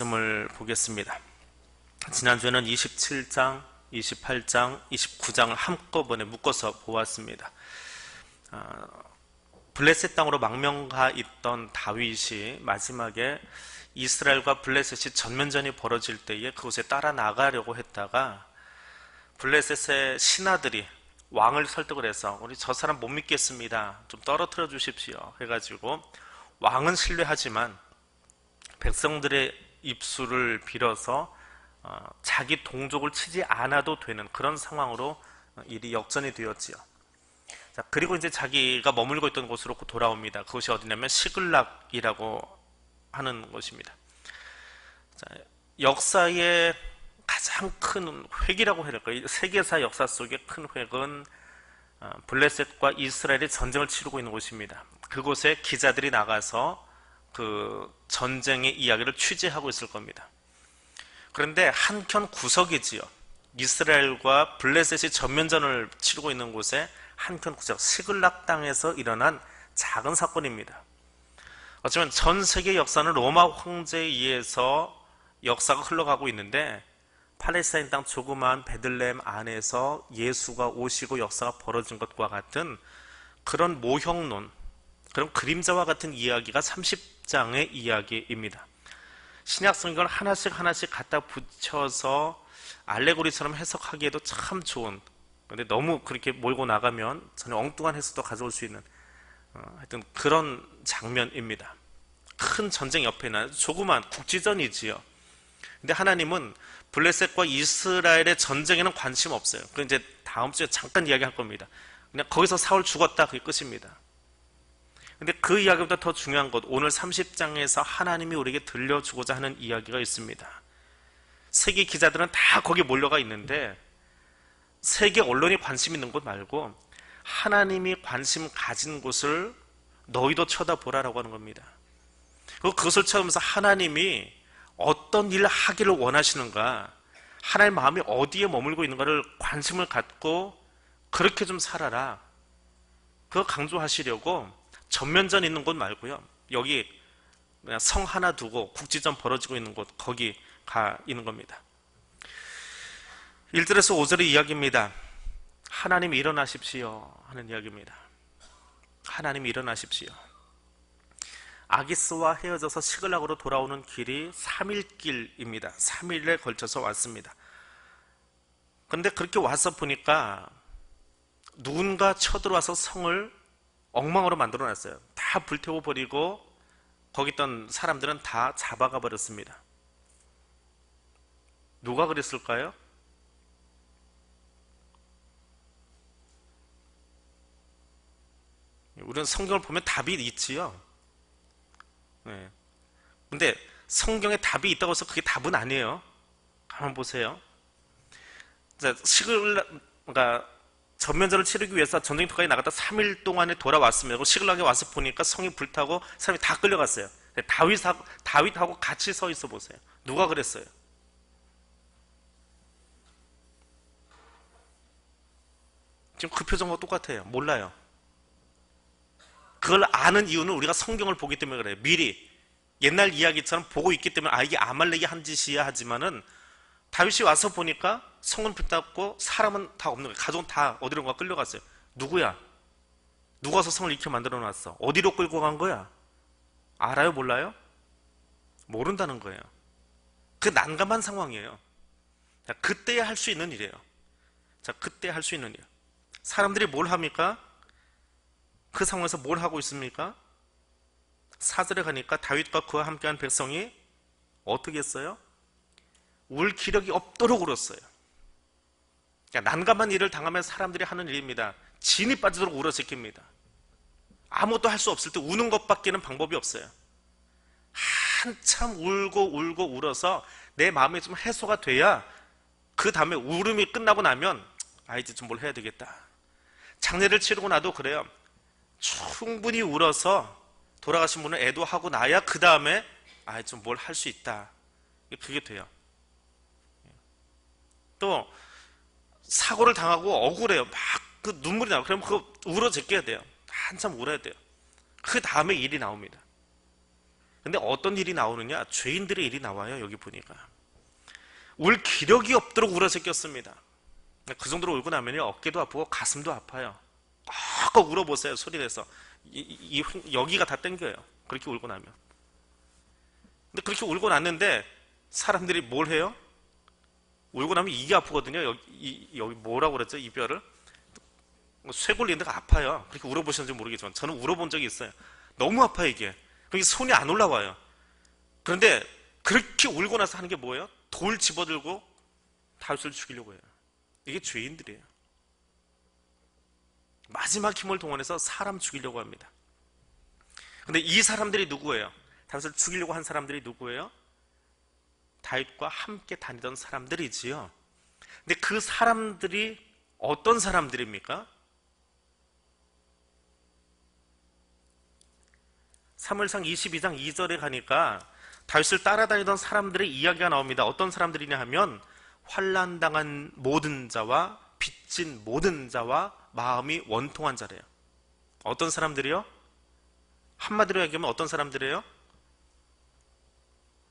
말씀을 보겠습니다. 지난주에는 27장, 28장, 29장을 한꺼번에 묶어서 보았습니다. 블레셋 땅으로 망명가 있던 다윗이 마지막에 이스라엘과 블레셋이 전면전이 벌어질 때에 그곳에 따라 나가려고 했다가 블레셋의 신하들이 왕을 설득을 해서 우리 저 사람 못 믿겠습니다. 좀 떨어뜨려 주십시오. 해가지고 왕은 신뢰하지만 백성들의 입술을 빌어서 자기 동족을 치지 않아도 되는 그런 상황으로 일이 역전이 되었지요. 자, 그리고 이제 자기가 머물고 있던 곳으로 돌아옵니다. 그것이 어디냐면 시글락이라고 하는 곳입니다. 자, 역사의 가장 큰 획이라고 해야 될까요? 세계사 역사 속의 큰 획은 블레셋과 이스라엘이 전쟁을 치르고 있는 곳입니다. 그곳에 기자들이 나가서 그 전쟁의 이야기를 취재하고 있을 겁니다. 그런데 한켠 구석이지요. 이스라엘과 블레셋이 전면전을 치르고 있는 곳에 한켠 구석 시글락 땅에서 일어난 작은 사건입니다. 어쩌면 전 세계 역사는 로마 황제에 의해서 역사가 흘러가고 있는데 팔레스타인 땅 조그마한 베들레헴 안에서 예수가 오시고 역사가 벌어진 것과 같은 그런 모형론, 그런 그림자와 같은 이야기가 30장의 이야기입니다. 신약 성경을 하나씩 갖다 붙여서 알레고리처럼 해석하기에도 참 좋은, 근데 너무 그렇게 몰고 나가면 전혀 엉뚱한 해석도 가져올 수 있는 하여튼 그런 장면입니다. 큰 전쟁 옆에는 조그만 국지전이지요. 근데 하나님은 블레셋과 이스라엘의 전쟁에는 관심 없어요. 그 이제 다음 주에 잠깐 이야기할 겁니다. 그냥 거기서 사울 죽었다, 그게 끝입니다. 근데 그 이야기보다 더 중요한 것, 오늘 30장에서 하나님이 우리에게 들려주고자 하는 이야기가 있습니다. 세계 기자들은 다 거기 몰려가 있는데 세계 언론이 관심 있는 곳 말고 하나님이 관심 가진 곳을 너희도 쳐다보라라고 하는 겁니다. 그것을 쳐다보면서 하나님이 어떤 일을 하기를 원하시는가, 하나님의 마음이 어디에 머물고 있는가를 관심을 갖고 그렇게 좀 살아라, 그거 강조하시려고 전면전 있는 곳 말고요, 여기 그냥 성 하나 두고 국지전 벌어지고 있는 곳, 거기 가 있는 겁니다. 1절에서 5절의 이야기입니다. 하나님 일어나십시오 하는 이야기입니다. 하나님 일어나십시오. 아기스와 헤어져서 시글락으로 돌아오는 길이 3일 길입니다. 3일에 걸쳐서 왔습니다. 그런데 그렇게 와서 보니까 누군가 쳐들어와서 성을 엉망으로 만들어 놨어요. 다 불태워 버리고 거기 있던 사람들은 다 잡아가 버렸습니다. 누가 그랬을까요? 우리는 성경을 보면 답이 있지요. 네. 근데 성경에 답이 있다고 해서 그게 답은 아니에요. 한번 보세요. 그러니까 전면전을 치르기 위해서 전쟁터까지 나갔다 3일 동안에 돌아왔습니다. 시글락에 와서 보니까 성이 불타고 사람이 다 끌려갔어요. 다윗하고 같이 서 있어 보세요. 누가 그랬어요? 지금 그 표정과 똑같아요. 몰라요. 그걸 아는 이유는 우리가 성경을 보기 때문에 그래요. 미리 옛날 이야기처럼 보고 있기 때문에 이게 아말렉이 한 짓이야 하지만은 다윗이 와서 보니까 성은 불탔고 사람은 다 없는 거예요. 가족은 다 어디론가 끌려갔어요. 누구야? 누가 와서 성을 이렇게 만들어 놨어? 어디로 끌고 간 거야? 알아요? 몰라요? 모른다는 거예요. 그 난감한 상황이에요. 자, 그때 할 수 있는 일이에요. 자, 그때 할 수 있는 일. 사람들이 뭘 합니까? 그 상황에서 뭘 하고 있습니까? 4절에 가니까 다윗과 그와 함께한 백성이 어떻게 했어요? 울 기력이 없도록 울었어요. 난감한 일을 당하면 사람들이 하는 일입니다. 진이 빠지도록 울어 제낍니다. 아무것도 할 수 없을 때 우는 것밖에는 방법이 없어요. 한참 울고 울어서 내 마음이 좀 해소가 돼야 그 다음에 울음이 끝나고 나면 이제 좀 뭘 해야 되겠다. 장례를 치르고 나도 그래요. 충분히 울어서 돌아가신 분을 애도하고 나야 그 다음에 좀 뭘 할 수 있다. 그게 돼요. 또 사고를 당하고 억울해요. 막 그 눈물이 나요. 그럼 그거 울어 제껴야 돼요. 한참 울어야 돼요. 그 다음에 일이 나옵니다. 근데 어떤 일이 나오느냐? 죄인들의 일이 나와요. 여기 보니까 울 기력이 없도록 울어 새겼습니다. 그 정도로 울고 나면요, 어깨도 아프고 가슴도 아파요. 꼭 울어보세요. 소리 내서. 여기가 다 땡겨요. 그렇게 울고 나면. 근데 그렇게 울고 났는데 사람들이 뭘 해요? 울고 나면 이게 아프거든요. 여기 뭐라고 그랬죠? 이별을? 쇠 골리는 데가 아파요. 그렇게 울어보셨는지 모르겠지만 저는 울어본 적이 있어요. 너무 아파요, 이게. 그게 손이 안 올라와요. 그런데 그렇게 울고 나서 하는 게 뭐예요? 돌 집어들고 다윗을 죽이려고 해요. 이게 죄인들이에요. 마지막 힘을 동원해서 사람 죽이려고 합니다. 근데 이 사람들이 누구예요? 다윗을 죽이려고 한 사람들이 누구예요? 다윗과 함께 다니던 사람들이지요. 근데 그 사람들이 어떤 사람들입니까? 사무엘상 22장 2절에 가니까 다윗을 따라다니던 사람들의 이야기가 나옵니다. 어떤 사람들이냐 하면 환난당한 모든 자와 빚진 모든 자와 마음이 원통한 자래요. 어떤 사람들이요? 한마디로 얘기하면 어떤 사람들이에요?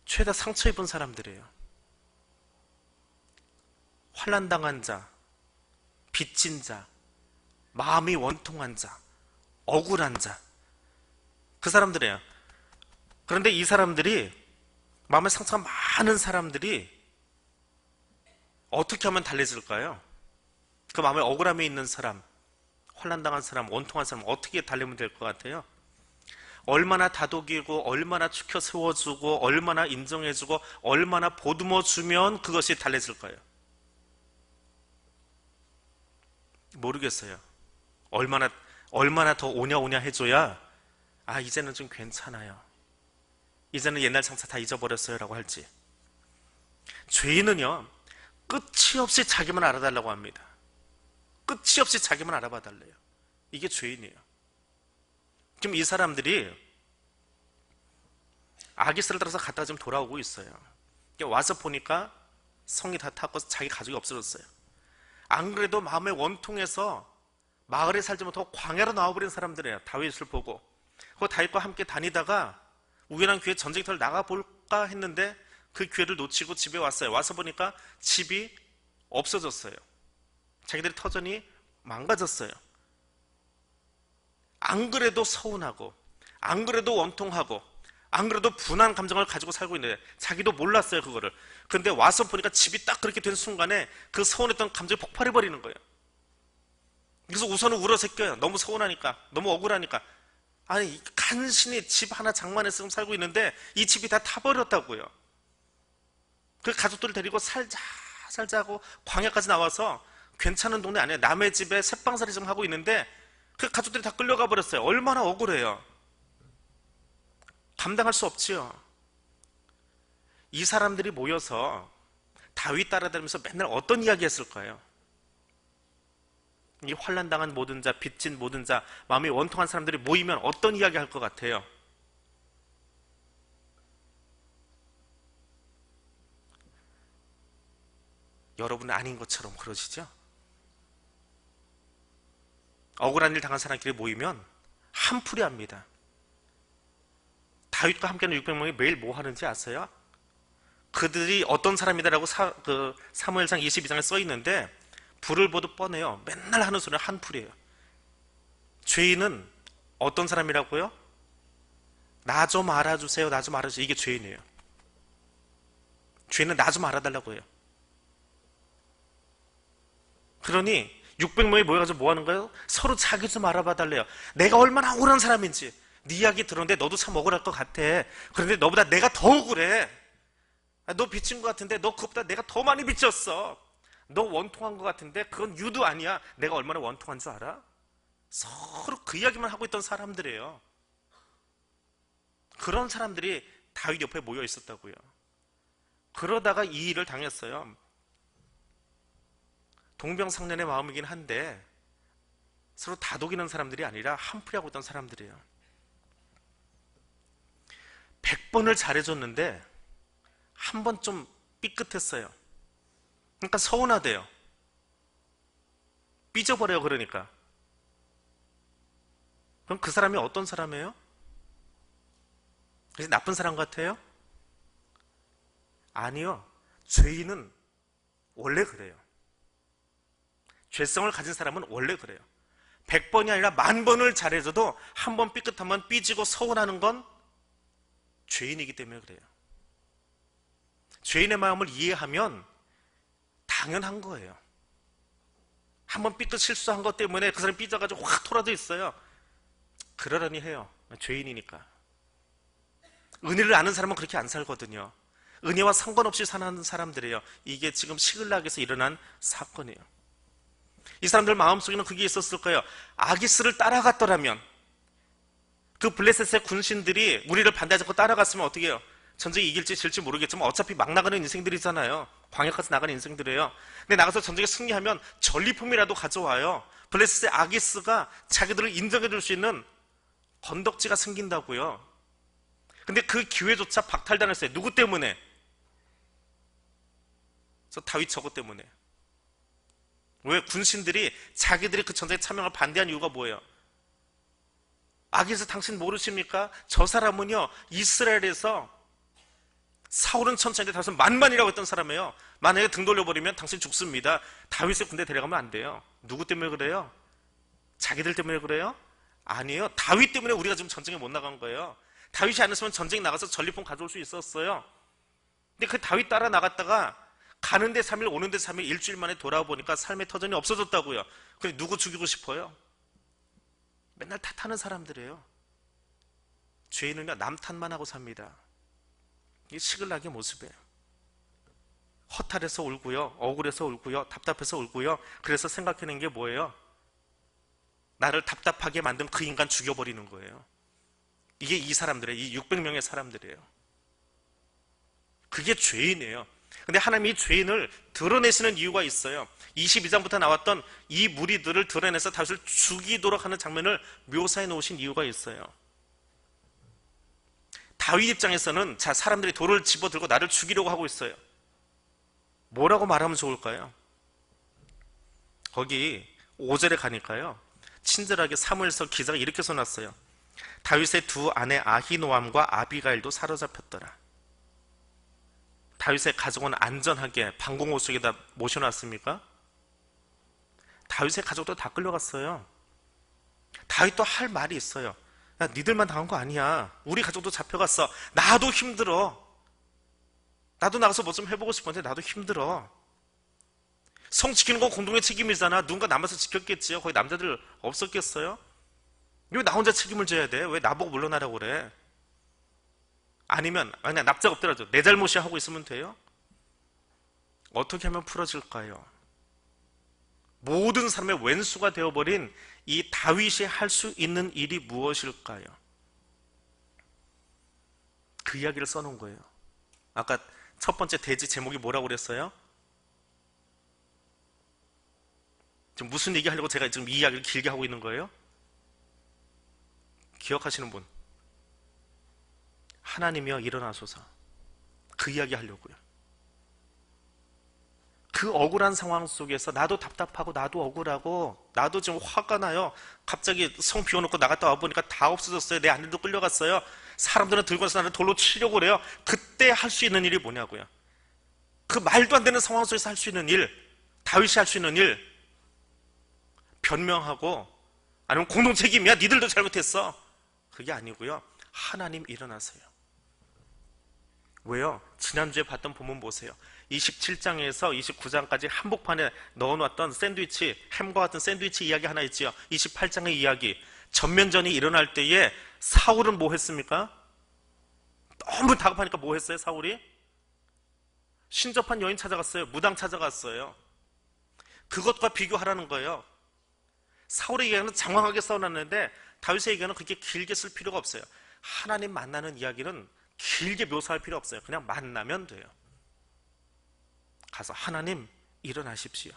죄다 상처 입은 사람들이에요. 환난당한 자, 빚진 자, 마음이 원통한 자, 억울한 자, 그 사람들이에요. 그런데 이 사람들이, 마음에 상처가 많은 사람들이 어떻게 하면 달래질까요? 그 마음에 억울함이 있는 사람, 환난당한 사람, 원통한 사람 어떻게 달래면 될 것 같아요? 얼마나 다독이고 얼마나 축혀 세워주고 얼마나 인정해주고 얼마나 보듬어주면 그것이 달래질까요? 모르겠어요. 얼마나 더 오냐 해줘야 이제는 좀 괜찮아요. 이제는 옛날 장사 다 잊어버렸어요 라고 할지. 죄인은요, 끝이 없이 자기만 알아달라고 합니다. 끝이 없이 자기만 알아봐 달래요. 이게 죄인이에요. 지금 이 사람들이 아기스를 따라서 갔다가 지금 돌아오고 있어요. 와서 보니까 성이 다 탔고 자기 가족이 없어졌어요. 안 그래도 마음에 원통해서 마을에 살지 못하고 광야로 나와버린 사람들이에요. 다윗을 보고. 그 다윗과 함께 다니다가 우연한 기회에 전쟁터를 나가볼까 했는데 그 기회를 놓치고 집에 왔어요. 와서 보니까 집이 없어졌어요. 자기들의 터전이 망가졌어요. 안 그래도 서운하고 안 그래도 원통하고 안 그래도 분한 감정을 가지고 살고 있는데 자기도 몰랐어요, 그거를. 그런데 와서 보니까 집이 딱 그렇게 된 순간에 그 서운했던 감정이 폭발해버리는 거예요. 그래서 우선은 울어새겨요. 너무 서운하니까, 너무 억울하니까. 간신히 집 하나 장만해서 살고 있는데 이 집이 다 타버렸다고요. 그 가족들을 데리고 살자 하고 광야까지 나와서 괜찮은 동네 아니에요. 남의 집에 새방살이 좀 하고 있는데 그 가족들이 다 끌려가 버렸어요. 얼마나 억울해요. 감당할 수 없지요. 이 사람들이 모여서 다윗 따라다니면서 맨날 어떤 이야기 했을까요? 이 환난당한 모든 자, 빚진 모든 자, 마음이 원통한 사람들이 모이면 어떤 이야기 할 것 같아요? 여러분은 아닌 것처럼 그러시죠? 억울한 일 당한 사람끼리 모이면 한풀이 합니다. 다윗과 함께하는 600명이 매일 뭐 하는지 아세요? 그들이 어떤 사람이다라고 사무엘상 22장에 써 있는데 불을 보듯 뻔해요. 맨날 하는 소리는 한풀이에요. 죄인은 어떤 사람이라고요? 나 좀 알아주세요. 나 좀 알아주세요. 이게 죄인이에요. 죄인은 나 좀 알아달라고 해요. 그러니 600명이 모여가지고 뭐 하는 거예요? 서로 자기 좀 알아봐 달래요. 내가 얼마나 억울한 사람인지. 네 이야기 들었는데 너도 참 억울할 것 같아. 그런데 너보다 내가 더 억울해. 너 빚진 것 같은데 너 그것보다 내가 더 많이 빚졌어. 너 원통한 것 같은데 그건 유도 아니야. 내가 얼마나 원통한 줄 알아? 서로 그 이야기만 하고 있던 사람들이에요. 그런 사람들이 다윗 옆에 모여 있었다고요. 그러다가 이 일을 당했어요. 동병상련의 마음이긴 한데 서로 다독이는 사람들이 아니라 한풀이 하고 있던 사람들이에요. 100번을 잘해줬는데 한 번 좀 삐끗했어요. 그러니까 서운하대요. 삐져버려요. 그러니까. 그럼 그 사람이 어떤 사람이에요? 그래서 나쁜 사람 같아요? 아니요. 죄인은 원래 그래요. 죄성을 가진 사람은 원래 그래요. 100번이 아니라 10,000번을 잘해줘도 한 번 삐끗하면 삐지고 서운하는 건 죄인이기 때문에 그래요. 죄인의 마음을 이해하면 당연한 거예요. 한 번 삐끗 실수한 것 때문에 그 사람이 삐져가지고 확 토라져 있어요. 그러려니 해요. 죄인이니까. 은혜를 아는 사람은 그렇게 안 살거든요. 은혜와 상관없이 사는 사람들이에요. 이게 지금 시글락에서 일어난 사건이에요. 이 사람들 마음속에는 그게 있었을 거예요. 아기스를 따라갔더라면, 그 블레셋의 군신들이 우리를 반대하지 않고 따라갔으면 어떻게 해요? 전쟁에 이길지 질지 모르겠지만 어차피 막 나가는 인생들이잖아요. 광역까지 나가는 인생들이에요. 근데 나가서 전쟁에 승리하면 전리품이라도 가져와요. 블레셋의 아기스가 자기들을 인정해 줄 수 있는 건덕지가 생긴다고요. 근데 그 기회조차 박탈당했어요. 누구 때문에? 저 다윗 저것 때문에. 왜? 군신들이 자기들이 그 전쟁에 참여를 반대한 이유가 뭐예요? 아기스 당신 모르십니까? 저 사람은요, 이스라엘에서 사울은 천천인데 다윗은 만만이라고 했던 사람이에요. 만약에 등 돌려버리면 당신 죽습니다. 다윗의 군대 데려가면 안 돼요. 누구 때문에 그래요? 자기들 때문에 그래요? 아니에요. 다윗 때문에 우리가 지금 전쟁에 못 나간 거예요. 다윗이 안 했으면 전쟁 나가서 전리품 가져올 수 있었어요. 근데 그 다윗 따라 나갔다가 가는데 3일 오는데 3일 일주일 만에 돌아보니까 삶의 터전이 없어졌다고요. 그래 누구 죽이고 싶어요? 맨날 탓하는 사람들이에요. 죄인은요 남 탓만 하고 삽니다. 이게 시글락의 모습이에요. 허탈해서 울고요, 억울해서 울고요, 답답해서 울고요. 그래서 생각해낸 게 뭐예요? 나를 답답하게 만든 그 인간 죽여버리는 거예요. 이게 이 사람들이에요. 이 600명의 사람들이에요. 그게 죄인이에요. 근데 하나님이 죄인을 드러내시는 이유가 있어요. 22장부터 나왔던 이 무리들을 드러내서 다윗을 죽이도록 하는 장면을 묘사해 놓으신 이유가 있어요. 다윗 입장에서는 자, 사람들이 돌을 집어들고 나를 죽이려고 하고 있어요. 뭐라고 말하면 좋을까요? 거기 5절에 가니까요, 친절하게 사무엘서 기자가 이렇게 써놨어요. 다윗의 두 아내 아히노암과 아비가일도 사로잡혔더라. 다윗의 가족은 안전하게 방공호 속에다 모셔놨습니까? 다윗의 가족도 다 끌려갔어요. 다윗도 할 말이 있어요. 야, 니들만 당한 거 아니야. 우리 가족도 잡혀갔어. 나도 힘들어. 나도 나가서 뭐 좀 해보고 싶은데 나도 힘들어. 성 지키는 건 공동의 책임이잖아. 누군가 남아서 지켰겠지요. 거기 남자들 없었겠어요? 왜 나 혼자 책임을 져야 돼? 왜 나보고 물러나라고 그래? 아니면 그냥 납작 엎드려져. 내 잘못이야 하고 있으면 돼요? 어떻게 하면 풀어질까요? 모든 사람의 왼수가 되어버린 이 다윗이 할 수 있는 일이 무엇일까요? 그 이야기를 써놓은 거예요. 아까 첫 번째 대지 제목이 뭐라고 그랬어요? 지금 무슨 얘기 하려고 제가 지금 이 이야기를 길게 하고 있는 거예요? 기억하시는 분? 하나님이여 일어나소서. 그 이야기 하려고요. 그 억울한 상황 속에서 나도 답답하고 나도 억울하고 나도 지금 화가 나요. 갑자기 성 비워놓고 나갔다 와보니까 다 없어졌어요. 내 아들도 끌려갔어요. 사람들은 들고 와서 나를 돌로 치려고 그래요. 그때 할 수 있는 일이 뭐냐고요. 그 말도 안 되는 상황 속에서 할 수 있는 일, 다윗이 할 수 있는 일, 변명하고 아니면 공동 책임이야. 니들도 잘못했어. 그게 아니고요. 하나님 일어나세요. 왜요? 지난주에 봤던 본문 보세요. 27장에서 29장까지 한복판에 넣어놨던 샌드위치, 햄과 같은 샌드위치 이야기 하나 있지요. 28장의 이야기. 전면전이 일어날 때에 사울은 뭐 했습니까? 너무 다급하니까 뭐 했어요, 사울이? 신접한 여인 찾아갔어요. 무당 찾아갔어요. 그것과 비교하라는 거예요. 사울의 이야기는 장황하게 써놨는데 다윗의 이야기는 그렇게 길게 쓸 필요가 없어요. 하나님 만나는 이야기는 길게 묘사할 필요 없어요. 그냥 만나면 돼요. 가서 하나님 일어나십시오.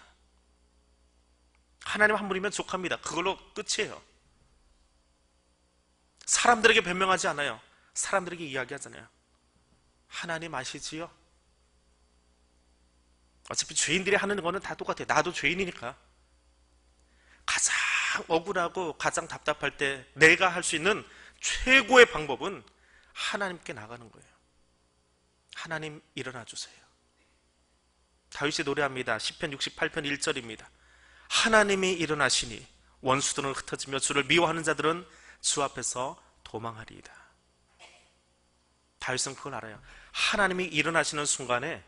하나님 한 분이면 족합니다. 그걸로 끝이에요. 사람들에게 변명하지 않아요. 사람들에게 이야기하잖아요. 하나님 아시지요? 어차피 죄인들이 하는 거는 다 똑같아요. 나도 죄인이니까. 가장 억울하고 가장 답답할 때 내가 할 수 있는 최고의 방법은 하나님께 나가는 거예요. 하나님 일어나 주세요. 다윗이 노래합니다. 시편 68편 1절입니다. 하나님이 일어나시니 원수들은 흩어지며 주를 미워하는 자들은 주 앞에서 도망하리이다. 다윗은 그걸 알아요. 하나님이 일어나시는 순간에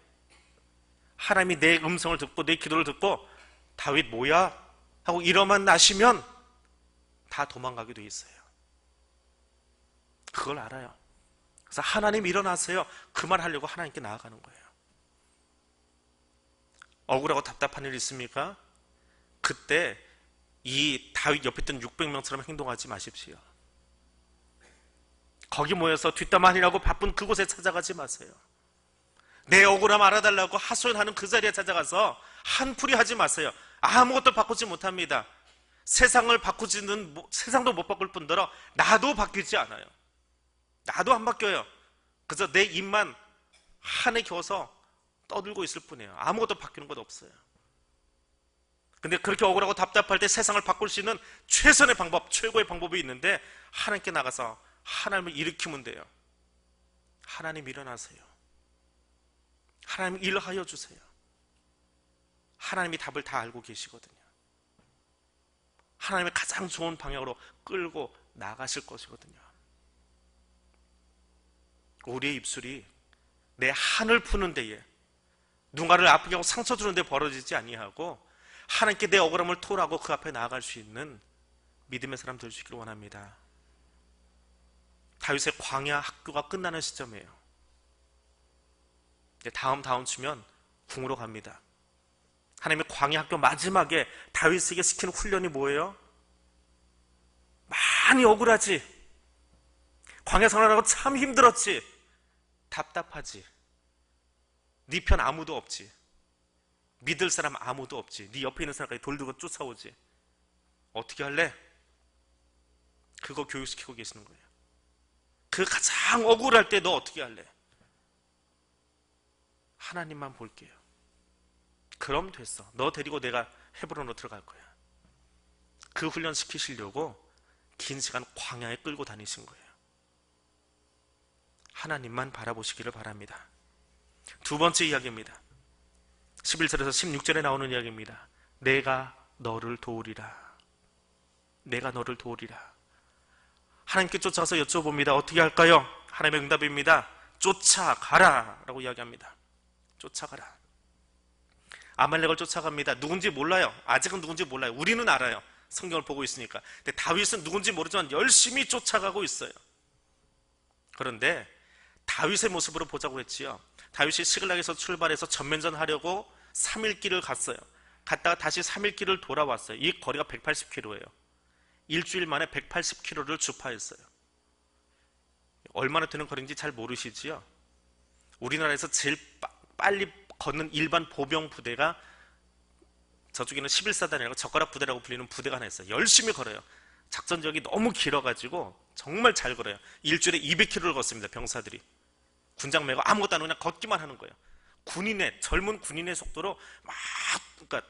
하나님이 내 음성을 듣고 내 기도를 듣고 다윗 뭐야? 하고 일어만 나시면 다 도망가게 돼 있어요. 그걸 알아요. 그래서 하나님 일어나세요. 그 말 하려고 하나님께 나아가는 거예요. 억울하고 답답한 일 있습니까? 그때 이 다윗 옆에 있던 600명처럼 행동하지 마십시오. 거기 모여서 뒷담화하느라고 바쁜 그곳에 찾아가지 마세요. 내 억울함 알아달라고 하소연하는 그 자리에 찾아가서 한풀이 하지 마세요. 아무것도 바꾸지 못합니다. 세상을 바꾸지는, 세상도 못 바꿀 뿐더러 나도 바뀌지 않아요. 나도 안 바뀌어요. 그래서 내 입만 한에 겨워서 떠들고 있을 뿐이에요. 아무것도 바뀌는 것 없어요. 근데 그렇게 억울하고 답답할 때 세상을 바꿀 수 있는 최선의 방법, 최고의 방법이 있는데 하나님께 나가서 하나님을 일으키면 돼요. 하나님 일어나세요. 하나님 일하여 주세요. 하나님이 답을 다 알고 계시거든요. 하나님의 가장 좋은 방향으로 끌고 나가실 것이거든요. 우리의 입술이 내 한을 푸는 데에, 누군가를 아프게 하고 상처 주는 데 벌어지지 아니하고 하나님께 내 억울함을 토로하고 그 앞에 나아갈 수 있는 믿음의 사람 될 수 있기를 원합니다. 다윗의 광야 학교가 끝나는 시점이에요. 다음 주면 궁으로 갑니다. 하나님의 광야 학교 마지막에 다윗에게 시키는 훈련이 뭐예요? 많이 억울하지, 광야 생활하고 참 힘들었지, 답답하지, 네 편 아무도 없지, 믿을 사람 아무도 없지, 네 옆에 있는 사람까지 돌 들고 쫓아오지, 어떻게 할래? 그거 교육시키고 계시는 거예요. 그 가장 억울할 때 너 어떻게 할래? 하나님만 볼게요. 그럼 됐어. 너 데리고 내가 헤브론으로 들어갈 거야. 그 훈련 시키시려고 긴 시간 광야에 끌고 다니신 거예요. 하나님만 바라보시기를 바랍니다. 두 번째 이야기입니다. 11절에서 16절에 나오는 이야기입니다. 내가 너를 도우리라. 내가 너를 도우리라. 하나님께 쫓아가서 여쭤봅니다. 어떻게 할까요? 하나님의 응답입니다. 쫓아가라 라고 이야기합니다. 쫓아가라. 아말렉을 쫓아갑니다. 누군지 몰라요. 아직은 누군지 몰라요. 우리는 알아요. 성경을 보고 있으니까. 근데 다윗은 누군지 모르지만 열심히 쫓아가고 있어요. 그런데 다윗의 모습으로 보자고 했지요. 다윗이 시글락에서 출발해서 전면전 하려고 3일 길을 갔어요. 갔다가 다시 3일 길을 돌아왔어요. 이 거리가 180km예요. 일주일 만에 180km를 주파했어요. 얼마나 되는 거리인지 잘 모르시지요? 우리나라에서 제일 빨리 걷는 일반 보병 부대가, 저쪽에는 11사단이라고 젓가락 부대라고 불리는 부대가 하나 있어요. 열심히 걸어요. 작전 지역이 너무 길어가지고 정말 잘 걸어요. 일주일에 200km를 걷습니다. 병사들이 군장 메고 아무것도 안 하고 그냥 걷기만 하는 거예요. 젊은 군인의 속도로 막, 그러니까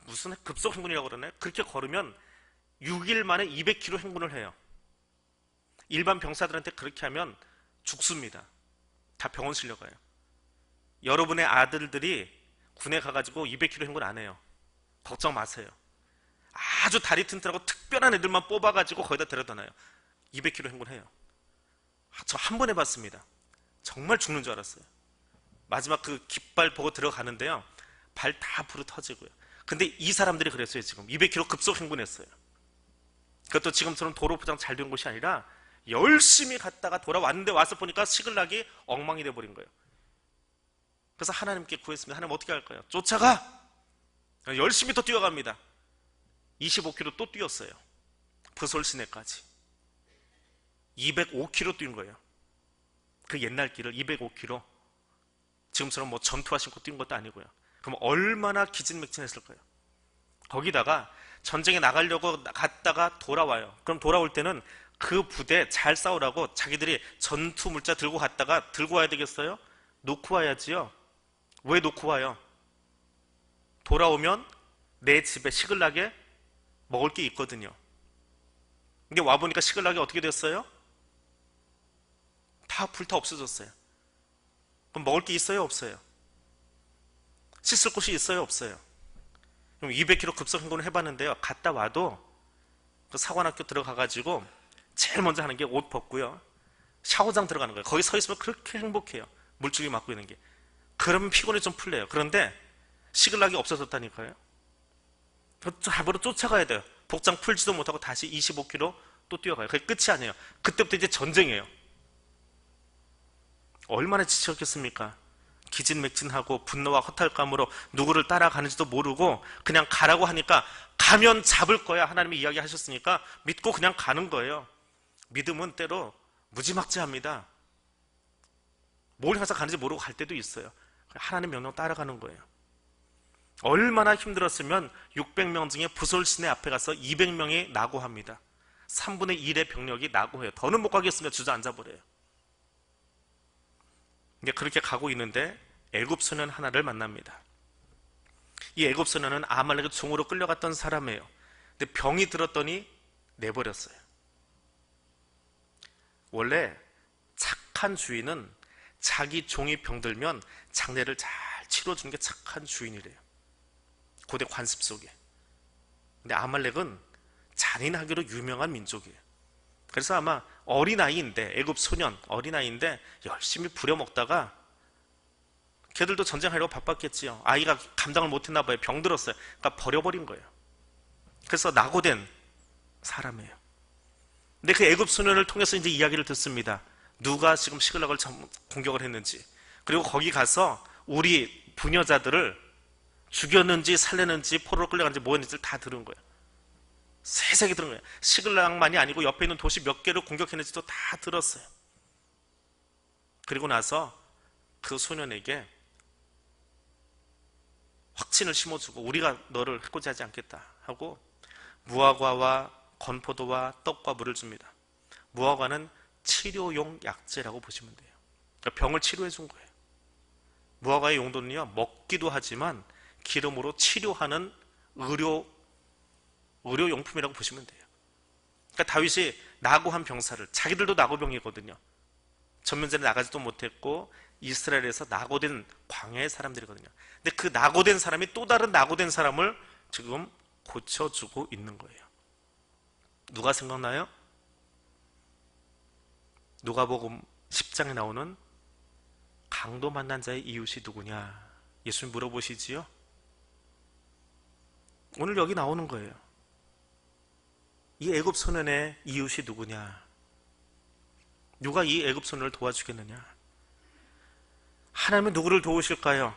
무슨 급속 행군이라고 그러나요? 그렇게 걸으면 6일 만에 200km 행군을 해요. 일반 병사들한테 그렇게 하면 죽습니다. 다 병원 실려가요. 여러분의 아들들이 군에 가가지고 200km 행군 안 해요. 걱정 마세요. 아주 다리 튼튼하고 특별한 애들만 뽑아가지고 거기다 데려다 놔요. 200km 행군해요. 저 한 번 해봤습니다. 정말 죽는 줄 알았어요. 마지막 그 깃발 보고 들어가는데요, 발 다 부르 터지고요. 근데 이 사람들이 그랬어요. 지금 200km 급속 행군했어요. 그것도 지금처럼 도로 포장 잘 된 곳이 아니라 열심히 갔다가 돌아왔는데 와서 보니까 시글락이 엉망이 돼버린 거예요. 그래서 하나님께 구했습니다. 하나님 어떻게 할까요? 쫓아가! 열심히 또 뛰어갑니다. 25km 또 뛰었어요. 부솔 시내까지 205km 뛴 거예요. 그 옛날 길을 205km, 지금처럼 뭐 전투화 신고 뛴 것도 아니고요. 그럼 얼마나 기진맥진했을까요? 거기다가 전쟁에 나가려고 갔다가 돌아와요. 그럼 돌아올 때는 그 부대 잘 싸우라고 자기들이 전투 물자 들고 갔다가 들고 와야 되겠어요? 놓고 와야지요. 왜 놓고 와요? 돌아오면 내 집에 시글락에 먹을 게 있거든요. 근데 와보니까 시글락이 어떻게 됐어요? 다 불타 없어졌어요. 그럼 먹을 게 있어요, 없어요? 씻을 곳이 있어요, 없어요? 그럼 200km 급속 행군을 해봤는데요, 갔다 와도 그 사관학교 들어가가지고 제일 먼저 하는 게 옷 벗고요, 샤워장 들어가는 거예요. 거기 서 있으면 그렇게 행복해요. 물줄기 맞고 있는 게. 그러면 피곤이 좀 풀려요. 그런데 식을락이 없어졌다니까요. 잡으러 쫓아가야 돼요. 복장 풀지도 못하고 다시 25km 또 뛰어가요. 그게 끝이 아니에요. 그때부터 이제 전쟁이에요. 얼마나 지쳤겠습니까? 기진맥진하고 분노와 허탈감으로 누구를 따라가는지도 모르고 그냥 가라고 하니까 가면 잡을 거야. 하나님이 이야기하셨으니까 믿고 그냥 가는 거예요. 믿음은 때로 무지막지합니다. 뭘 해서 가는지 모르고 갈 때도 있어요. 하나님 명령 따라가는 거예요. 얼마나 힘들었으면 600명 중에 부솔시내 앞에 가서 200명이 낙오합니다. 3분의 1의 병력이 낙오해요. 더는 못 가겠으면 주저앉아 버려요. 이제 그렇게 가고 있는데 애굽 소년 하나를 만납니다. 이 애굽 소년은 아말렉의 종으로 끌려갔던 사람이에요. 근데 병이 들었더니 내버렸어요. 원래 착한 주인은 자기 종이 병들면 장례를 잘 치러주는 게 착한 주인이래요. 고대 관습 속에. 근데 아말렉은 잔인하기로 유명한 민족이에요. 그래서 아마 어린아이인데, 애굽 소년 어린아이인데 열심히 부려먹다가 걔들도 전쟁하려고 바빴겠지요. 아이가 감당을 못했나 봐요. 병들었어요. 그러니까 버려버린 거예요. 그래서 낙오된 사람이에요. 근데 그 애굽 소년을 통해서 이제 이야기를 듣습니다. 누가 지금 시글락을 공격을 했는지, 그리고 거기 가서 우리 부녀자들을 죽였는지 살렸는지 포로로 끌려갔는지 뭐 했는지를 다 들은 거예요. 세세하게 들은 거예요. 시글락만이 아니고 옆에 있는 도시 몇 개를 공격했는지도 다 들었어요. 그리고 나서 그 소년에게 확신을 심어주고 우리가 너를 해코지하지 않겠다 하고 무화과와 건포도와 떡과 물을 줍니다. 무화과는 치료용 약재라고 보시면 돼요. 그러니까 병을 치료해 준 거예요. 무화과의 용도는요, 먹기도 하지만 기름으로 치료하는 의료용품이라고 보시면 돼요. 그러니까 다윗이 낙오한 병사를, 자기들도 낙오병이거든요. 전면전에 나가지도 못했고 이스라엘에서 낙오된 광야의 사람들이거든요. 근데 그 낙오된 사람이 또 다른 낙오된 사람을 지금 고쳐주고 있는 거예요. 누가 생각나요? 누가복음 10장에 나오는 강도 만난 자의 이웃이 누구냐? 예수님 물어보시지요? 오늘 여기 나오는 거예요. 이 애굽 소년의 이웃이 누구냐? 누가 이 애굽 소년을 도와주겠느냐? 하나님은 누구를 도우실까요?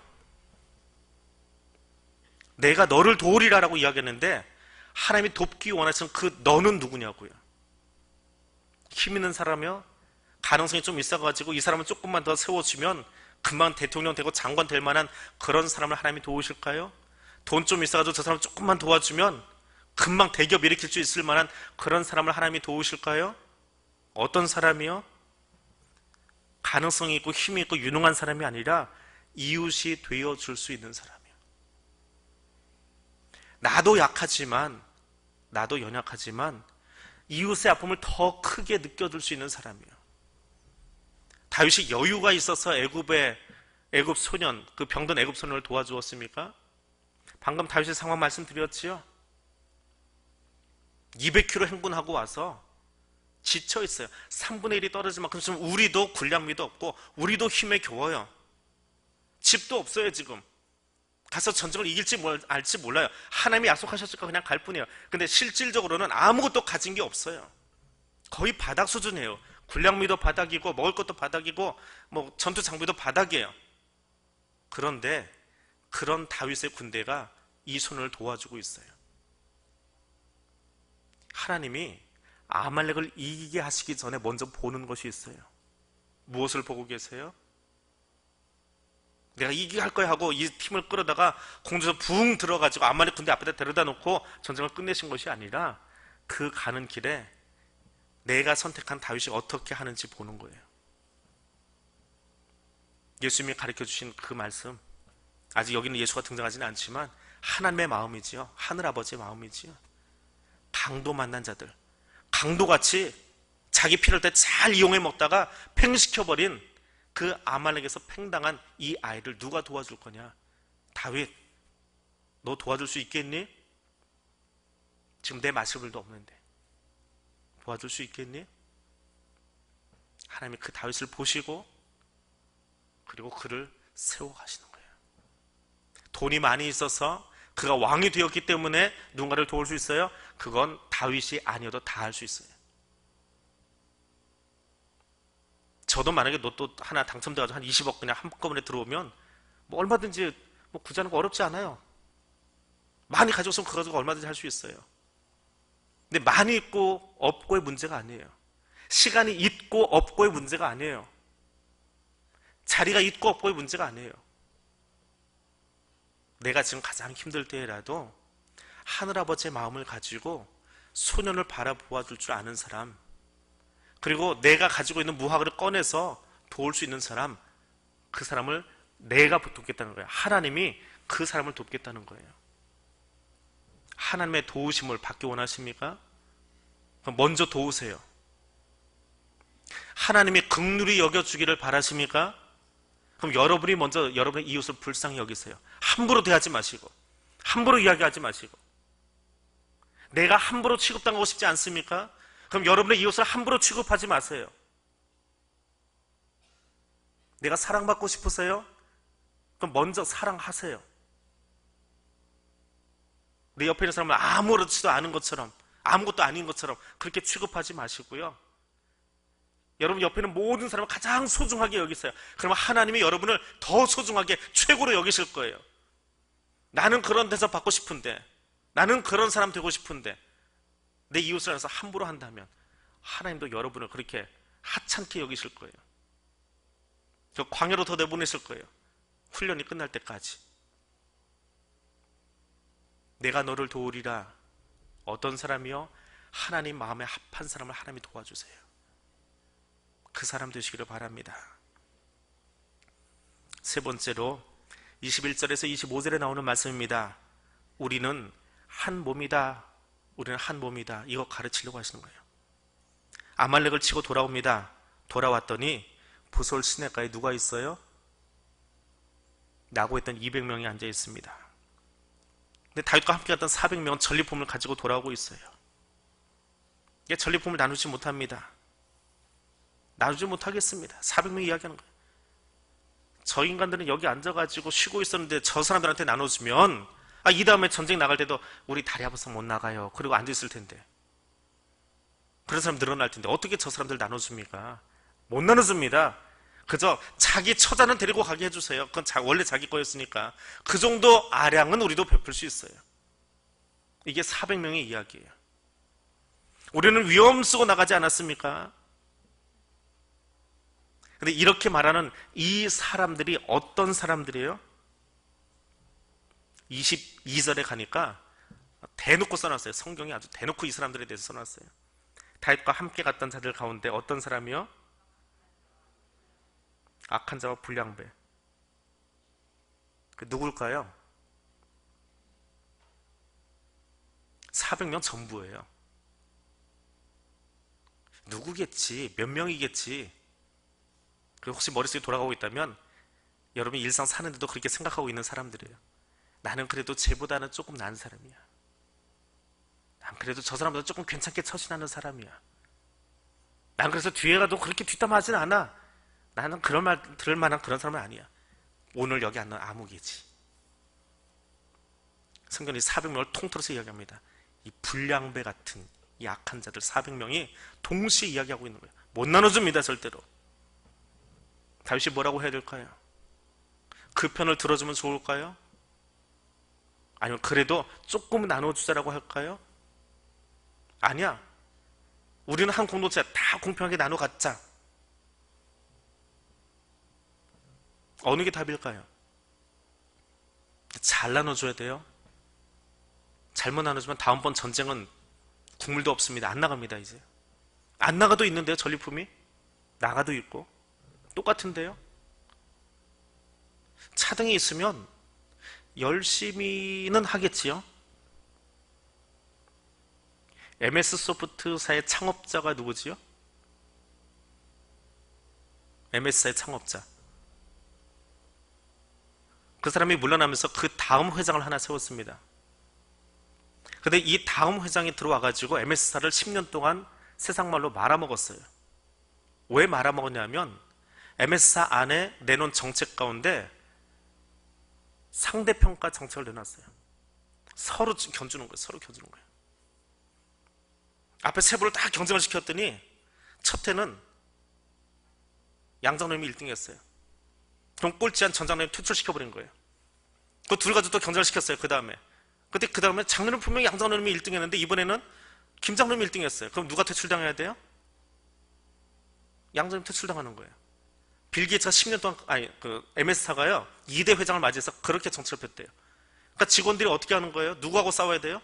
내가 너를 도우리라라고 이야기했는데 하나님이 돕기 원하시는 그 너는 누구냐고요. 힘 있는 사람이요? 가능성이 좀 있어가지고 이 사람을 조금만 더 세워주면 금방 대통령 되고 장관 될 만한 그런 사람을 하나님이 도우실까요? 돈 좀 있어가지고 저 사람 조금만 도와주면 금방 대기업 일으킬 수 있을 만한 그런 사람을 하나님이 도우실까요? 어떤 사람이요? 가능성이 있고 힘이 있고 유능한 사람이 아니라 이웃이 되어줄 수 있는 사람이요. 나도 약하지만, 나도 연약하지만 이웃의 아픔을 더 크게 느껴줄 수 있는 사람이요. 다윗이 여유가 있어서 애굽 소년, 그 병든 애굽 소년을 도와주었습니까? 방금 다윗의 상황 말씀드렸지요. 200km 행군하고 와서 지쳐 있어요. 3분의 1이 떨어질 만큼 지금 우리도 군량미도 없고 우리도 힘에 겨워요. 집도 없어요. 지금 가서 전쟁을 이길지 알지 몰라요. 하나님이 약속하셨으니까 그냥 갈 뿐이에요. 근데 실질적으로는 아무것도 가진 게 없어요. 거의 바닥 수준이에요. 군량미도 바닥이고 먹을 것도 바닥이고 뭐 전투 장비도 바닥이에요. 그런데 그런 다윗의 군대가 이 손을 도와주고 있어요. 하나님이 아말렉을 이기게 하시기 전에 먼저 보는 것이 있어요. 무엇을 보고 계세요? 내가 이기게 할 거야 하고 이 팀을 끌어다가 공주에서 붕 들어가지고 아말렉 군대 앞에다 데려다 놓고 전쟁을 끝내신 것이 아니라 그 가는 길에 내가 선택한 다윗이 어떻게 하는지 보는 거예요. 예수님이 가르쳐 주신 그 말씀, 아직 여기는 예수가 등장하지는 않지만 하나님의 마음이지요. 하늘아버지의 마음이지요. 강도 만난 자들, 강도같이 자기 필요할 때 잘 이용해 먹다가 팽시켜버린 그 아말렉에서 팽당한 이 아이를 누가 도와줄 거냐? 다윗, 너 도와줄 수 있겠니? 지금 내 마실물도 없는데 도와줄 수 있겠니? 하나님이 그 다윗을 보시고 그리고 그를 세워가시는 거예요. 돈이 많이 있어서 그가 왕이 되었기 때문에 누군가를 도울 수 있어요? 그건 다윗이 아니어도 다 할 수 있어요. 저도 만약에 로또 하나 당첨돼가지고 한 20억 그냥 한꺼번에 들어오면 뭐 얼마든지 뭐 구제하는 거 어렵지 않아요. 많이 가지고 있으면 그거 가지고 얼마든지 할 수 있어요. 근데 많이 있고 없고의 문제가 아니에요. 시간이 있고 없고의 문제가 아니에요. 자리가 있고 없고의 문제가 아니에요. 내가 지금 가장 힘들 때라도 하늘아버지의 마음을 가지고 소년을 바라보아 줄 줄 아는 사람, 그리고 내가 가지고 있는 무화과를 꺼내서 도울 수 있는 사람, 그 사람을 내가 돕겠다는 거예요. 하나님이 그 사람을 돕겠다는 거예요. 하나님의 도우심을 받기 원하십니까? 그럼 먼저 도우세요. 하나님이 긍휼히 여겨주기를 바라십니까? 그럼 여러분이 먼저 여러분의 이웃을 불쌍히 여기세요. 함부로 대하지 마시고, 함부로 이야기하지 마시고. 내가 함부로 취급당하고 싶지 않습니까? 그럼 여러분의 이웃을 함부로 취급하지 마세요. 내가 사랑받고 싶으세요? 그럼 먼저 사랑하세요. 내 옆에 있는 사람을 아무렇지도 않은 것처럼, 아무것도 아닌 것처럼 그렇게 취급하지 마시고요. 여러분 옆에 있는 모든 사람을 가장 소중하게 여기세요. 그러면 하나님이 여러분을 더 소중하게 최고로 여기실 거예요. 나는 그런 데서 받고 싶은데, 나는 그런 사람 되고 싶은데, 내 이웃을 알아서 함부로 한다면 하나님도 여러분을 그렇게 하찮게 여기실 거예요. 저 광야로 더 내보내실 거예요. 훈련이 끝날 때까지. 내가 너를 도우리라. 어떤 사람이요? 하나님 마음에 합한 사람을 하나님이 도와주세요. 그 사람 되시기를 바랍니다. 세 번째로 21절에서 25절에 나오는 말씀입니다. 우리는 한 몸이다. 우리는 한 몸이다. 이거 가르치려고 하시는 거예요. 아말렉을 치고 돌아옵니다. 돌아왔더니 부솔 시내가에 누가 있어요? 나고했던 200명이 앉아 있습니다. 근데 다윗과 함께 갔던 400명은 전리품을 가지고 돌아오고 있어요. 이게 전리품을 나누지 못합니다. 나누지 못하겠습니다. 400명이 이야기하는 거예요. 저 인간들은 여기 앉아가지고 쉬고 있었는데 저 사람들한테 나눠주면 이 다음에 전쟁 나갈 때도 우리 다리 아파서 못 나가요. 그리고 앉아있을 텐데. 그런 사람 늘어날 텐데 어떻게 저 사람들 나눠줍니까? 못 나눠줍니다. 그저 자기 처자는 데리고 가게 해주세요. 그건 원래 자기 거였으니까. 그 정도 아량은 우리도 베풀 수 있어요. 이게 400명의 이야기예요. 우리는 위험 쓰고 나가지 않았습니까? 근데 이렇게 말하는 이 사람들이 어떤 사람들이에요? 22절에 가니까 대놓고 써놨어요. 성경이 아주 대놓고 이 사람들에 대해서 써놨어요. 다윗과 함께 갔던 자들 가운데 어떤 사람이요? 악한 자와 불량배. 누굴까요? 400명 전부예요. 누구겠지? 몇 명이겠지? 혹시 머릿속에 돌아가고 있다면 여러분이 일상 사는데도 그렇게 생각하고 있는 사람들이에요. 나는 그래도 쟤보다는 조금 나은 사람이야. 난 그래도 저 사람보다 조금 괜찮게 처신하는 사람이야. 난 그래서 뒤에 가도 그렇게 뒷담화하진 않아. 나는 그런 말 들을 만한 그런 사람은 아니야. 오늘 여기 앉는 아무개지. 성경이 400명을 통틀어서 이야기합니다. 이 불량배 같은 이 악한 자들 400명이 동시에 이야기하고 있는 거예요. 못 나눠줍니다. 절대로. 다윗이 뭐라고 해야 될까요? 그 편을 들어주면 좋을까요? 아니면 그래도 조금 나눠주자라고 할까요? 아니야. 우리는 한 공동체 다 공평하게 나눠 갖자. 어느 게 답일까요? 잘 나눠줘야 돼요. 잘못 나눠주면 다음번 전쟁은 국물도 없습니다. 안 나갑니다. 이제 안 나가도 있는데요. 전리품이 나가도 있고 똑같은데요. 차등이 있으면 열심히는 하겠지요. MS 소프트사의 창업자가 누구지요? MS사의 창업자. 그 사람이 물러나면서 그 다음 회장을 하나 세웠습니다. 근데 이 다음 회장이 들어와가지고 MS사를 10년 동안 세상 말로 말아먹었어요. 왜 말아먹었냐면 MS사 안에 내놓은 정책 가운데 상대평가 정책을 내놨어요. 서로 견주는 거예요. 서로 견주는 거예요. 앞에 세 분을 다 경쟁을 시켰더니 첫 해는 양장로님이 1등 했어요. 그럼 꼴찌한 전장로님 퇴출시켜버린 거예요. 그 둘 가지고 또 경쟁을 시켰어요. 그 다음에. 근데 그 다음에 장로님 분명히 양장로님이 1등 했는데 이번에는 김장로님이 1등 했어요. 그럼 누가 퇴출당해야 돼요? 양장로님 퇴출당하는 거예요. 빌 게이츠가 10년 동안, MS사가요, 2대 회장을 맞이해서 그렇게 정책을 폈대요. 그러니까 직원들이 어떻게 하는 거예요? 누구하고 싸워야 돼요?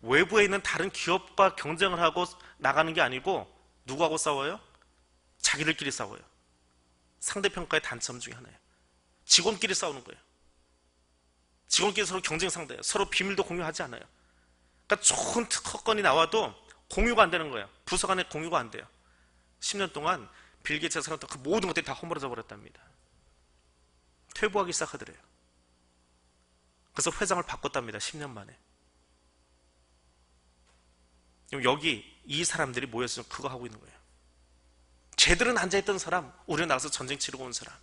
외부에 있는 다른 기업과 경쟁을 하고 나가는 게 아니고 누구하고 싸워요? 자기들끼리 싸워요. 상대평가의 단점 중에 하나예요. 직원끼리 싸우는 거예요. 직원끼리 서로 경쟁 상대예요. 서로 비밀도 공유하지 않아요. 그러니까 좋은 특허건이 나와도 공유가 안 되는 거예요. 부서 간에 공유가 안 돼요. 10년 동안 빌 게이츠가 생각했던 그 모든 것들이 다 허물어져 버렸답니다. 퇴보하기 시작하더래요. 그래서 회장을 바꿨답니다. 10년 만에. 여기 이 사람들이 모여서 그거 하고 있는 거예요. 쟤들은 앉아있던 사람, 우리는 나가서 전쟁 치르고 온 사람.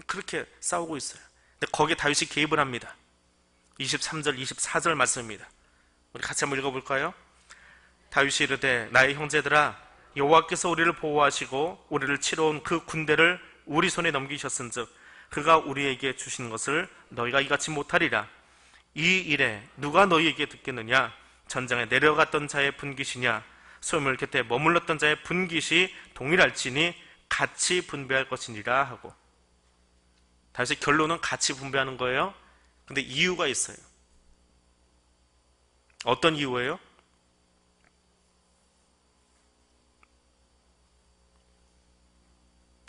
그렇게 싸우고 있어요. 근데 거기에 다윗이 개입을 합니다. 23절, 24절 말씀입니다. 우리 같이 한번 읽어볼까요? 다윗이 이르되 나의 형제들아 여호와께서 우리를 보호하시고 우리를 치러 온 그 군대를 우리 손에 넘기셨은즉 그가 우리에게 주신 것을 너희가 이같이 못하리라. 이 일에 누가 너희에게 듣겠느냐? 전장에 내려갔던 자의 분깃이냐? 소유물 곁에 머물렀던 자의 분깃이 동일할지니 같이 분배할 것이니라 하고. 다윗의 결론은 같이 분배하는 거예요. 근데 이유가 있어요. 어떤 이유예요?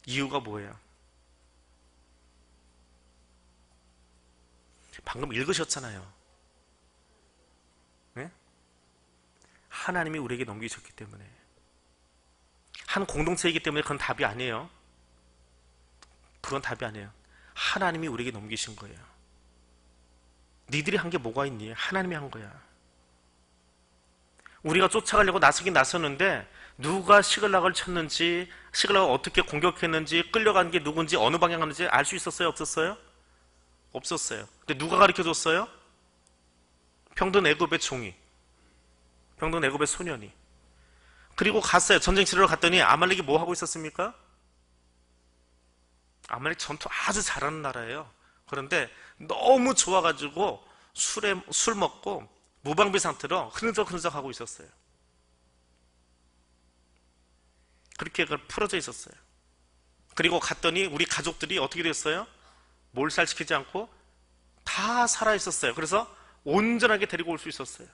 이유가 뭐예요? 방금 읽으셨잖아요. 네? 하나님이 우리에게 넘기셨기 때문에. 한 공동체이기 때문에 그건 답이 아니에요. 그건 답이 아니에요. 하나님이 우리에게 넘기신 거예요. 니들이 한 게 뭐가 있니? 하나님이 한 거야. 우리가 쫓아가려고 나서긴 나섰는데 누가 시글락을 쳤는지, 시글락을 어떻게 공격했는지, 끌려간 게 누군지, 어느 방향 가는지 알 수 있었어요? 없었어요? 없었어요. 근데 누가 가르쳐줬어요? 병든 애굽의 종이, 병든 애굽의 소년이. 그리고 갔어요. 전쟁 치르러 갔더니 아말렉이 뭐 하고 있었습니까? 아말렉 전투 아주 잘하는 나라예요. 그런데 너무 좋아가지고 술 먹고 무방비 상태로 흐느적흐느적 하고 있었어요. 그렇게 풀어져 있었어요. 그리고 갔더니 우리 가족들이 어떻게 됐어요? 몰살시키지 않고 다 살아있었어요. 그래서 온전하게 데리고 올 수 있었어요.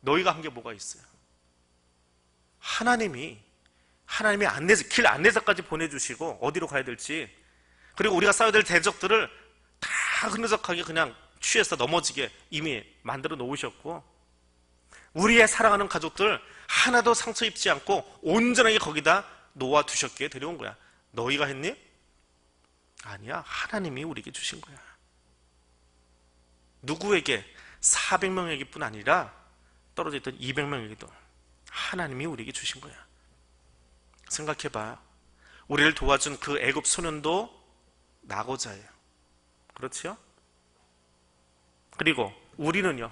너희가 한 게 뭐가 있어요? 하나님이 길 안내자까지 보내주시고 어디로 가야 될지, 그리고 우리가 싸워야 될 대적들을 다 흐느적하게 그냥 취해서 넘어지게 이미 만들어 놓으셨고, 우리의 사랑하는 가족들 하나도 상처 입지 않고 온전하게 거기다 놓아두셨기에 데려온 거야. 너희가 했니? 아니야. 하나님이 우리에게 주신 거야. 누구에게? 400명에게 뿐 아니라 떨어져 있던 200명에게도 하나님이 우리에게 주신 거야. 생각해봐. 우리를 도와준 그 애굽 소년도 나고자예요. 그렇죠? 그리고 우리는요,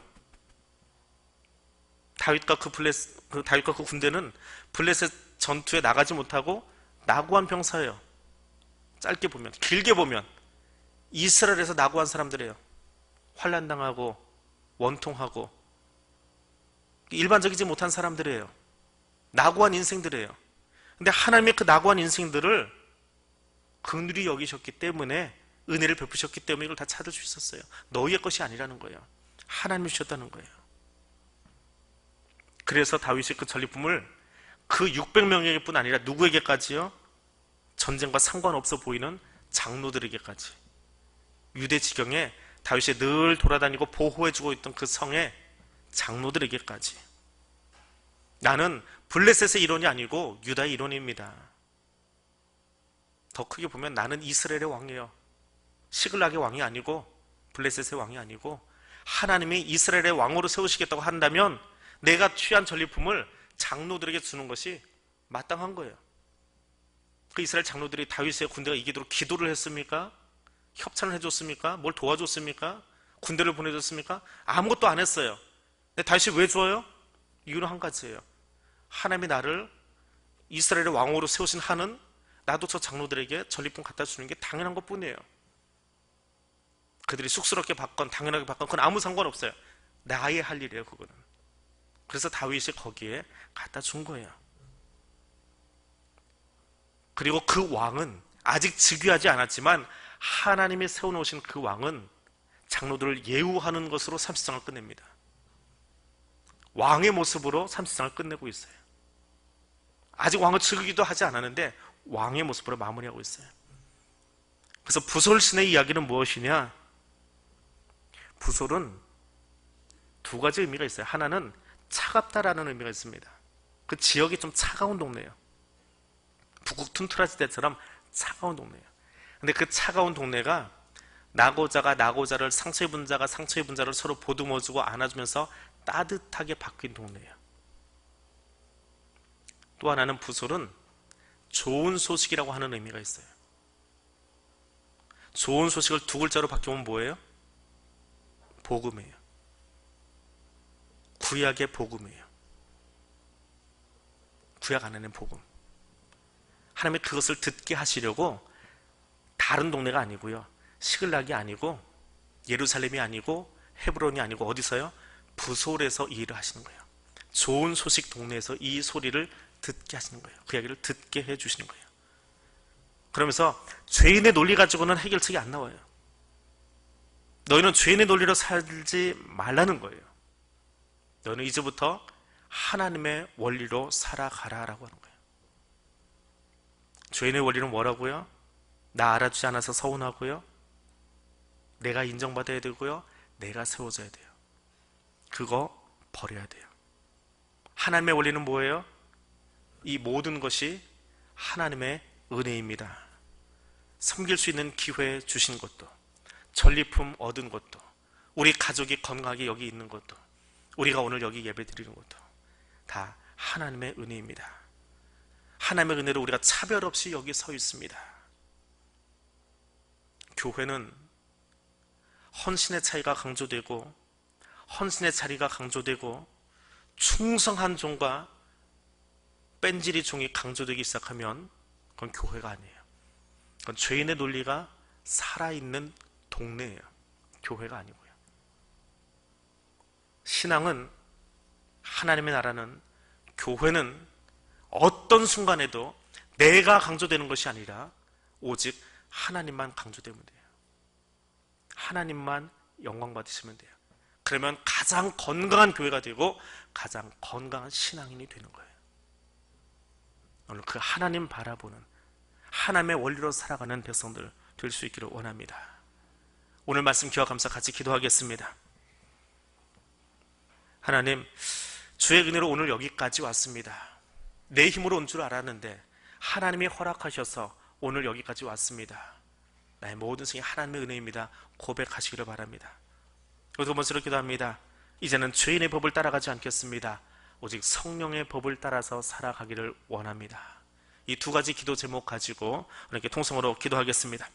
다윗과 그 군대는 블레셋 전투에 나가지 못하고 낙오한 병사예요. 짧게 보면, 길게 보면 이스라엘에서 낙오한 사람들이에요. 환난당하고 원통하고 일반적이지 못한 사람들이에요. 낙오한 인생들이에요. 근데 하나님의 그 낙오한 인생들을 긍휼히 여기셨기 때문에, 은혜를 베푸셨기 때문에 이걸 다 찾을 수 있었어요. 너희의 것이 아니라는 거예요. 하나님이 주셨다는 거예요. 그래서 다윗이 그 전리품을 그 600명에게 뿐 아니라 누구에게까지요? 전쟁과 상관없어 보이는 장로들에게까지. 유대 지경에 다윗이 늘 돌아다니고 보호해주고 있던 그 성의 장로들에게까지. 나는 블레셋의 이론이 아니고 유다의 이론입니다. 더 크게 보면 나는 이스라엘의 왕이에요. 시글락의 왕이 아니고 블레셋의 왕이 아니고 하나님이 이스라엘의 왕으로 세우시겠다고 한다면 내가 취한 전리품을 장로들에게 주는 것이 마땅한 거예요. 그 이스라엘 장로들이 다윗의 군대가 이기도록 기도를 했습니까? 협찬을 해줬습니까? 뭘 도와줬습니까? 군대를 보내줬습니까? 아무것도 안 했어요. 근데 다윗이 왜 줘요? 이유는 한 가지예요. 하나님이 나를 이스라엘의 왕으로 세우신 한은 나도 저 장로들에게 전리품 갖다 주는 게 당연한 것 뿐이에요. 그들이 쑥스럽게 받건 당연하게 받건 그건 아무 상관없어요. 나의 할 일이에요, 그거는. 그래서 다윗이 거기에 갖다 준 거예요. 그리고 그 왕은 아직 즉위하지 않았지만 하나님이 세워놓으신 그 왕은 장로들을 예우하는 것으로 30장을 끝냅니다. 왕의 모습으로 30장을 끝내고 있어요. 아직 왕은 즉위도 하지 않았는데 왕의 모습으로 마무리하고 있어요. 그래서 부솔신의 이야기는 무엇이냐? 부솔은 두 가지 의미가 있어요. 하나는 차갑다라는 의미가 있습니다. 그 지역이 좀 차가운 동네예요. 북극 툰트라지대처럼 차가운 동네예요. 근데 그 차가운 동네가 나고자가 나고자를, 상처 입은 자가 상처 입은 자를 서로 보듬어주고 안아주면서 따뜻하게 바뀐 동네예요. 또 하나는 부솔은 좋은 소식이라고 하는 의미가 있어요. 좋은 소식을 두 글자로 바뀌면 뭐예요? 복음이에요. 구약의 복음이에요. 구약 안에는 복음. 하나님이 그것을 듣게 하시려고 다른 동네가 아니고요, 시글락이 아니고 예루살렘이 아니고 헤브론이 아니고 어디서요? 부솔에서 이 일을 하시는 거예요. 좋은 소식 동네에서 이 소리를 듣게 하시는 거예요. 그 이야기를 듣게 해주시는 거예요. 그러면서 죄인의 논리 가지고는 해결책이 안 나와요. 너희는 죄인의 논리로 살지 말라는 거예요. 너희는 이제부터 하나님의 원리로 살아가라라고 하는 거예요. 죄인의 원리는 뭐라고요? 나 알아주지 않아서 서운하고요, 내가 인정받아야 되고요, 내가 세워져야 돼요. 그거 버려야 돼요. 하나님의 원리는 뭐예요? 이 모든 것이 하나님의 은혜입니다. 섬길 수 있는 기회 주신 것도, 전리품 얻은 것도, 우리 가족이 건강하게 여기 있는 것도, 우리가 오늘 여기 예배 드리는 것도 다 하나님의 은혜입니다. 하나님의 은혜로 우리가 차별 없이 여기 서 있습니다. 교회는 헌신의 차이가 강조되고 헌신의 자리가 강조되고 충성한 종과 뺀질이 종이 강조되기 시작하면 그건 교회가 아니에요. 그건 죄인의 논리가 살아있는 동네예요. 교회가 아니고요. 신앙은, 하나님의 나라는, 교회는 어떤 순간에도 내가 강조되는 것이 아니라 오직 하나님만 강조되면 돼요. 하나님만 영광 받으시면 돼요. 그러면 가장 건강한 교회가 되고 가장 건강한 신앙인이 되는 거예요. 오늘 그 하나님 바라보는, 하나님의 원리로 살아가는 백성들 될 수 있기를 원합니다. 오늘 말씀 기억하면서 같이 기도하겠습니다. 하나님, 주의 은혜로 오늘 여기까지 왔습니다. 내 힘으로 온 줄 알았는데 하나님이 허락하셔서 오늘 여기까지 왔습니다. 나의 모든 생이 하나님의 은혜입니다. 고백하시기를 바랍니다. 두 번째로 기도합니다. 이제는 죄인의 법을 따라가지 않겠습니다. 오직 성령의 법을 따라서 살아가기를 원합니다. 이 두 가지 기도 제목 가지고 이렇게 통성으로 기도하겠습니다.